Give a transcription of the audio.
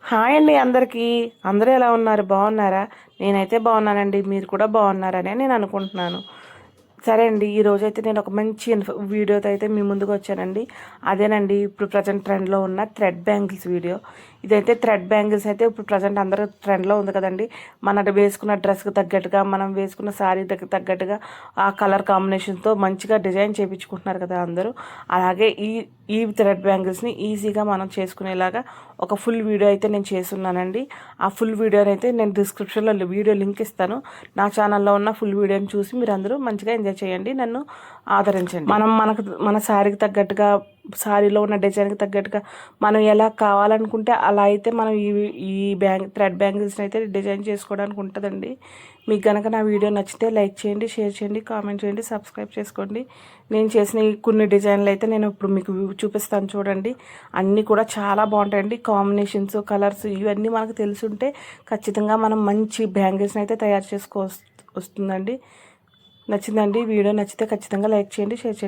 Hi అండి అందరికీ. అందరూ ఎలా ఉన్నారు? బాగున్నారా? నేనైతే బాగున్నానండి. మీరు కూడా బాగున్నారనే నేను అనుకుంటున్నాను. సరే అండి, ఈరోజైతే నేను ఒక మంచి వీడియోతో అయితే మీ ముందుకు వచ్చానండి. అదేనండి ఇప్పుడు ప్రజెంట్ ట్రెండ్లో ఉన్న థ్రెడ్ బ్యాంగిల్స్ వీడియో. ఇదైతే థ్రెడ్ బ్యాంగిల్స్ అయితే ఇప్పుడు ప్రజెంట్ అందరూ ట్రెండ్లో ఉంది కదండి. మన వేసుకున్న డ్రెస్కి తగ్గట్టుగా, మనం వేసుకున్న శారీ తగ్గట్టుగా ఆ కలర్ కాంబినేషన్తో మంచిగా డిజైన్ చేయించుకుంటున్నారు కదా అందరూ. అలాగే ఈ థ్రెడ్ బ్యాంగిల్స్ని ఈజీగా మనం చేసుకునేలాగా ఒక ఫుల్ వీడియో అయితే నేను చేస్తున్నానండి. ఆ ఫుల్ వీడియోని అయితే నేను డిస్క్రిప్షన్లో వీడియో లింక్ ఇస్తాను. నా ఛానల్లో ఉన్న ఫుల్ వీడియోని చూసి మీరు అందరూ మంచిగా ఎంజాయ్ చేయండి, నన్ను ఆదరించండి. మన శారీకి తగ్గట్టుగా, శారీలో ఉన్న డిజైన్కి తగ్గట్టుగా మనం ఎలా కావాలనుకుంటే అలా అయితే మనం ఈ థ్రెడ్ బ్యాంగిల్స్ని అయితే డిజైన్ చేసుకోవడానికి ఉంటుందండి. మీకు కనుక నా వీడియో నచ్చితే లైక్ చేయండి, షేర్ చేయండి, కామెంట్ చేయండి, సబ్స్క్రైబ్ చేసుకోండి. నేను చేసిన కొన్ని డిజైన్లు అయితే నేను ఇప్పుడు మీకు చూపిస్తాను చూడండి. అన్నీ కూడా చాలా బాగుంటాయండి. కాంబినేషన్స్, కలర్స్ ఇవన్నీ మనకు తెలుసుంటే ఖచ్చితంగా మనం మంచి బ్యాంగిల్స్ని అయితే తయారు వస్తుందండి. నచ్చిందండి వీడియో? నచ్చితే ఖచ్చితంగా లైక్ చేయండి, షేర్ చేయండి.